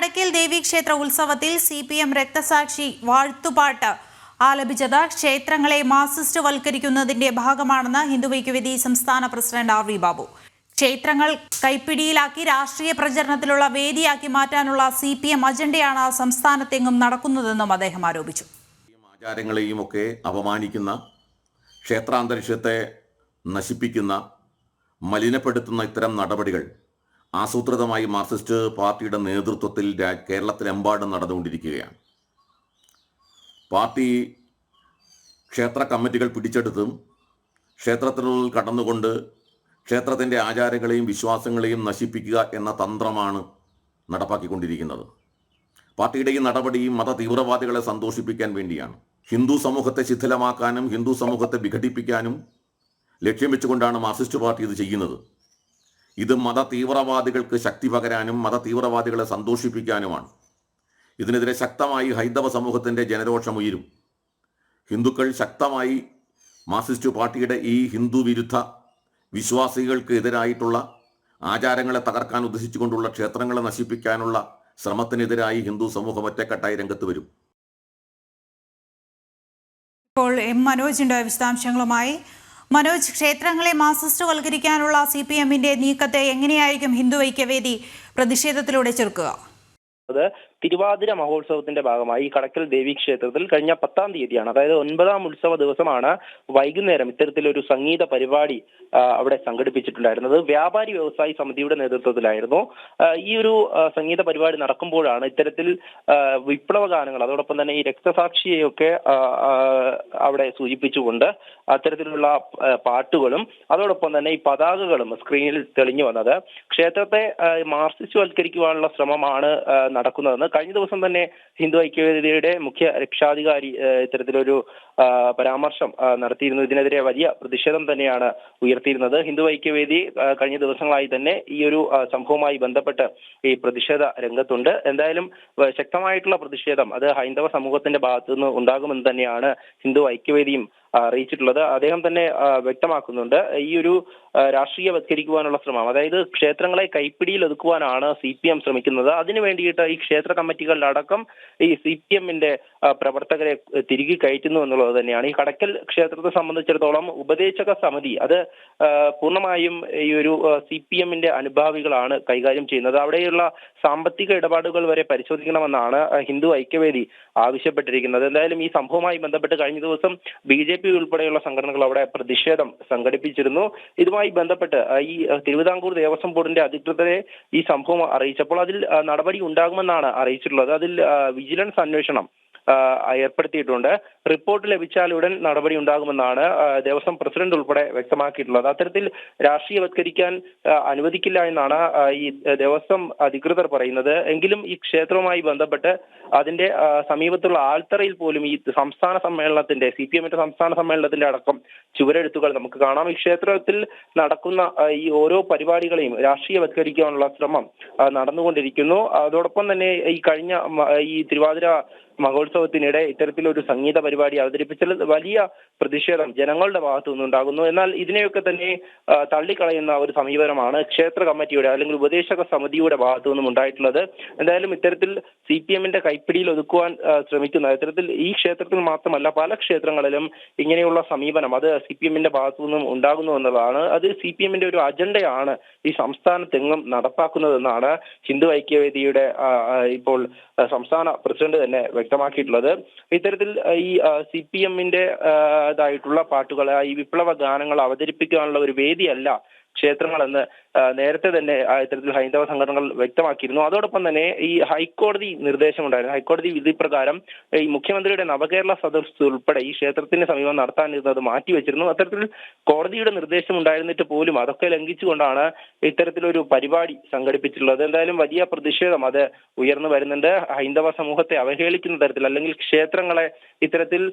കടയ്ക്കൽ ദേവീക്ഷേത്ര ഉത്സവത്തിൽ CPM രക്തസാക്ഷി വാഴ്ത്തുപാട്ട് ആലപിച്ചത് ക്ഷേത്രങ്ങളെ മാർക്സിസ്റ്റ് വൽക്കരിക്കുന്നതിന്റെ ഭാഗമാണെന്ന് ഹിന്ദുഐക്യവേദി സംസ്ഥാന പ്രസിഡന്റ് RV ബാബു. ക്ഷേത്രങ്ങൾ കൈപ്പിടിയിലാക്കി രാഷ്ട്രീയ പ്രചരണത്തിലുള്ള വേദിയാക്കി മാറ്റാനുള്ള CPM അജണ്ടയാണ് സംസ്ഥാനത്തെങ്ങും നടക്കുന്നതെന്നും അദ്ദേഹം ആരോപിച്ചു. ആചാരങ്ങളെയും ഒക്കെ അപമാനിക്കുന്ന, ക്ഷേത്രാന്തരീക്ഷത്തെ നശിപ്പിക്കുന്ന, മലിനപ്പെടുത്തുന്ന ഇത്തരം നടപടികൾ ആസൂത്രിതമായി മാർക്സിസ്റ്റ് പാർട്ടിയുടെ നേതൃത്വത്തിൽ കേരളത്തിലെമ്പാടും നടന്നുകൊണ്ടിരിക്കുകയാണ്. പാർട്ടി ക്ഷേത്ര കമ്മിറ്റികൾ പിടിച്ചെടുത്തും ക്ഷേത്രത്തിനുള്ളിൽ കടന്നുകൊണ്ട് ക്ഷേത്രത്തിൻ്റെ ആചാരങ്ങളെയും വിശ്വാസങ്ങളെയും നശിപ്പിക്കുക എന്ന തന്ത്രമാണ് നടപ്പാക്കിക്കൊണ്ടിരിക്കുന്നത്. പാർട്ടിയുടെ ഈ നടപടി മത തീവ്രവാദികളെ സന്തോഷിപ്പിക്കാൻ വേണ്ടിയാണ്. ഹിന്ദു സമൂഹത്തെ ശിഥിലമാക്കാനും ഹിന്ദു സമൂഹത്തെ വിഘടിപ്പിക്കാനും ലക്ഷ്യം വെച്ചുകൊണ്ടാണ് മാർക്സിസ്റ്റ് പാർട്ടി ഇത് ചെയ്യുന്നത്. ഇത് മത തീവ്രവാദികൾക്ക് ശക്തി പകരാനും മത തീവ്രവാദികളെ സന്തോഷിപ്പിക്കാനുമാണ്. ഇതിനെതിരെ ശക്തമായി ഹൈന്ദവ സമൂഹത്തിൻ്റെ ജനരോഷം ഉയരും. ഹിന്ദുക്കൾ ശക്തമായി മാർക്സിസ്റ്റ് പാർട്ടിയുടെ ഈ ഹിന്ദു വിരുദ്ധ വിശ്വാസികൾക്ക് എതിരായിട്ടുള്ള ആചാരങ്ങളെ തകർക്കാൻ ഉദ്ദേശിച്ചുകൊണ്ടുള്ള ക്ഷേത്രങ്ങളെ നശിപ്പിക്കാനുള്ള ശ്രമത്തിനെതിരായി ഹിന്ദു സമൂഹം ഒറ്റക്കെട്ടായി രംഗത്ത് വരും. ഇപ്പോൾ മനോജിന്റെ വിശദാംശങ്ങളുമായി. മനോജ്, ക്ഷേത്രങ്ങളെ മാർക്സിസ്റ്റ് വൽക്കരിക്കാനുള്ള CPMന്റെ നീക്കത്തെ എങ്ങനെയായിരിക്കും ഹിന്ദുഐക്യവേദി പ്രതിഷേധത്തിലൂടെ ചെറുക്കുക? തിരുവാതിര മഹോത്സവത്തിന്റെ ഭാഗമായി കടയ്ക്കൽ ദേവീക്ഷേത്രത്തിൽ കഴിഞ്ഞ 10-ാം തീയതിയാണ്, അതായത് 9ാം ഉത്സവ ദിവസമാണ് വൈകുന്നേരം ഇത്തരത്തിലൊരു സംഗീത പരിപാടി അവിടെ സംഘടിപ്പിച്ചിട്ടുണ്ടായിരുന്നത്. വ്യാപാരി വ്യവസായി സമിതിയുടെ നേതൃത്വത്തിലായിരുന്നു. ഈ ഒരു സംഗീത പരിപാടി നടക്കുമ്പോഴാണ് ഇത്തരത്തിൽ വിപ്ലവ ഗാനങ്ങൾ, അതോടൊപ്പം തന്നെ ഈ രക്തസാക്ഷിയെയൊക്കെ അവിടെ സൂചിപ്പിച്ചുകൊണ്ട് അത്തരത്തിലുള്ള പാട്ടുകളും അതോടൊപ്പം തന്നെ ഈ പതാകകളും സ്ക്രീനിൽ തെളിഞ്ഞു വന്നത്. ക്ഷേത്രത്തെ മാർക്സിസ്റ്റ് വൽക്കരിക്കുവാനുള്ള ശ്രമമാണ് നടക്കുന്നതെന്ന് കഴിഞ്ഞ ദിവസം തന്നെ ഹിന്ദു ഐക്യവേദിയുടെ മുഖ്യ രക്ഷാധികാരി ഇത്തരത്തിലൊരു പരാമർശം നടത്തിയിരുന്നു. ഇതിനെതിരെ വലിയ പ്രതിഷേധം തന്നെയാണ് ഉയർത്തിയിരുന്നത്. ഹിന്ദു ഐക്യവേദി കഴിഞ്ഞ ദിവസങ്ങളായി തന്നെ ഈ ഒരു സംഭവവുമായി ബന്ധപ്പെട്ട് ഈ പ്രതിഷേധ രംഗത്തുണ്ട്. എന്തായാലും ശക്തമായിട്ടുള്ള പ്രതിഷേധം അത് ഹൈന്ദവ സമൂഹത്തിന്റെ ഭാഗത്തു നിന്ന് ഉണ്ടാകുമെന്ന് തന്നെയാണ് ഹിന്ദു ഐക്യവേദിയും അറിയിച്ചിട്ടുള്ളത്. അദ്ദേഹം തന്നെ വ്യക്തമാക്കുന്നുണ്ട്, ഈ ഒരു രാഷ്ട്രീയവത്കരിക്കുവാനുള്ള ശ്രമം, അതായത് ക്ഷേത്രങ്ങളെ കൈപ്പിടിയിൽ ഒതുക്കുവാനാണ് CPM ശ്രമിക്കുന്നത്. അതിനു വേണ്ടിയിട്ട് ഈ ക്ഷേത്ര കമ്മിറ്റികളിലടക്കം ഈ CPMന്റെ പ്രവർത്തകരെ തിരികെ കയറ്റുന്നു എന്നുള്ളത് തന്നെയാണ്. ഈ കടയ്ക്കൽ ക്ഷേത്രത്തെ സംബന്ധിച്ചിടത്തോളം ഉപദേശക സമിതി അത് പൂർണ്ണമായും ഈ ഒരു CPMന്റെ അനുഭാവികളാണ് കൈകാര്യം ചെയ്യുന്നത്. അവിടെയുള്ള സാമ്പത്തിക ഇടപാടുകൾ വരെ പരിശോധിക്കണമെന്നാണ് ഹിന്ദു ഐക്യവേദി ആവശ്യപ്പെട്ടിരിക്കുന്നത്. എന്തായാലും ഈ സംഭവവുമായി ബന്ധപ്പെട്ട് കഴിഞ്ഞ ദിവസം BJP ഉൾപ്പെടെയുള്ള സംഘടനകൾ അവിടെ പ്രതിഷേധം സംഘടിപ്പിച്ചിരുന്നു. ഇതുമായി ബന്ധപ്പെട്ട് ഈ തിരുവിതാംകൂർ ദേവസ്വം ബോർഡിന്റെ അധികൃതരെ ഈ സംഭവം അറിയിച്ചപ്പോൾ അതിൽ നടപടി ഉണ്ടാകുമെന്നാണ് അറിയിച്ചിട്ടുള്ളത്. അതിൽ വിജിലൻസ് അന്വേഷണം ഏർപ്പെടുത്തിയിട്ടുണ്ട്. റിപ്പോർട്ട് ലഭിച്ചാൽ ഉടൻ നടപടി ഉണ്ടാകുമെന്നാണ് ദേവസ്വം പ്രസിഡന്റ് ഉൾപ്പെടെ വ്യക്തമാക്കിയിട്ടുള്ളത്. അത്തരത്തിൽ രാഷ്ട്രീയവത്കരിക്കാൻ അനുവദിക്കില്ല എന്നാണ് ഈ ദേവസ്വം അധികൃതർ പറയുന്നത്. എങ്കിലും ഈ ക്ഷേത്രവുമായി ബന്ധപ്പെട്ട് അതിന്റെ സമീപത്തുള്ള ആൽത്തറയിൽ പോലും ഈ സംസ്ഥാന സമ്മേളനത്തിന്റെ CPMന്റെ സംസ്ഥാന സമ്മേളനത്തിന്റെ അടക്കം ചുവരെഴുത്തുകൾ നമുക്ക് കാണാം. ഈ ക്ഷേത്രത്തിൽ നടക്കുന്ന ഈ ഓരോ പരിപാടികളെയും രാഷ്ട്രീയവത്കരിക്കാനുള്ള ശ്രമം നടന്നുകൊണ്ടിരിക്കുന്നു. അതോടൊപ്പം തന്നെ ഈ കഴിഞ്ഞ ഈ തിരുവാതിര മഹോത്സവത്തിനിടെ ഇത്തരത്തിലൊരു സംഗീത പരിപാടി അവതരിപ്പിച്ചാൽ വലിയ പ്രതിഷേധം ജനങ്ങളുടെ ഭാഗത്തു നിന്നുണ്ടാകുന്നു. എന്നാൽ ഇതിനെയൊക്കെ തന്നെ തള്ളിക്കളയുന്ന ഒരു സമീപനമാണ് ക്ഷേത്ര കമ്മിറ്റിയുടെ അല്ലെങ്കിൽ ഉപദേശക സമിതിയുടെ ഭാഗത്തു നിന്നും ഉണ്ടായിട്ടുള്ളത്. എന്തായാലും ഇത്തരത്തിൽ CPMന്റെ കൈപ്പിടിയിൽ ഒതുക്കുവാൻ ശ്രമിക്കുന്ന ഇത്തരത്തിൽ ഈ ക്ഷേത്രത്തിൽ മാത്രമല്ല പല ക്ഷേത്രങ്ങളിലും ഇങ്ങനെയുള്ള സമീപനം അത് CPMന്റെ ഭാഗത്തു നിന്നും ഉണ്ടാകുന്നു എന്നതാണ്. അത് CPMന്റെ ഒരു അജണ്ടയാണ് ഈ സംസ്ഥാനത്തെങ്ങും നടപ്പാക്കുന്നതെന്നാണ് ഹിന്ദു ഐക്യവേദിയുടെ ഇപ്പോൾ സംസ്ഥാന പ്രസിഡന്റ് തന്നെ വ്യക്തമാക്കിയിട്ടുള്ളത്. ഇത്തരത്തിൽ ഈ CPMന്റെ ഇതായിട്ടുള്ള പാട്ടുകൾ, ഈ വിപ്ലവ ഗാനങ്ങൾ അവതരിപ്പിക്കാനുള്ള ഒരു വേദിയല്ല ക്ഷേത്രങ്ങളെന്ന് നേരത്തെ തന്നെ ഇത്തരത്തിൽ ഹൈന്ദവ സംഘടനകൾ വ്യക്തമാക്കിയിരുന്നു. അതോടൊപ്പം തന്നെ ഈ ഹൈക്കോടതി നിർദ്ദേശമുണ്ടായിരുന്നു. ഹൈക്കോടതി വിധി പ്രകാരം ഈ മുഖ്യമന്ത്രിയുടെ നവകേരള സദസ്സ് ഉൾപ്പെടെ ഈ ക്ഷേത്രത്തിന് സമീപം നടത്താനിരുന്നത് മാറ്റിവെച്ചിരുന്നു. അത്തരത്തിൽ കോടതിയുടെ നിർദ്ദേശം ഉണ്ടായിരുന്നിട്ട് പോലും അതൊക്കെ ലംഘിച്ചുകൊണ്ടാണ് ഇത്തരത്തിലൊരു പരിപാടി സംഘടിപ്പിച്ചിട്ടുള്ളത്. എന്തായാലും വലിയ പ്രതിഷേധം അത് ഉയർന്നു വരുന്നുണ്ട്. ഹൈന്ദവ സമൂഹത്തെ അവഹേളിക്കുന്ന തരത്തിൽ അല്ലെങ്കിൽ ക്ഷേത്രങ്ങളെ ഇത്തരത്തിൽ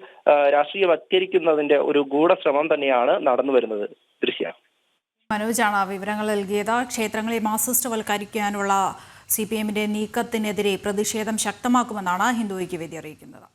രാഷ്ട്രീയവത്കരിക്കുന്നതിന്റെ ഒരു ഗൂഢശ്രമം തന്നെയാണ് നടന്നു വരുന്നത്. ദൃശ്യ മനോജാണ് വിവരങ്ങൾ നൽകിയത്. ക്ഷേത്രങ്ങളെ മാർക്സിസ്റ്റ് വൽക്കരിക്കാനുള്ള CPMന്റെ നീക്കത്തിനെതിരെ പ്രതിഷേധം ശക്തമാക്കുമെന്നാണ് ഹിന്ദു ഐക്യവേദി അറിയിക്കുന്നത്.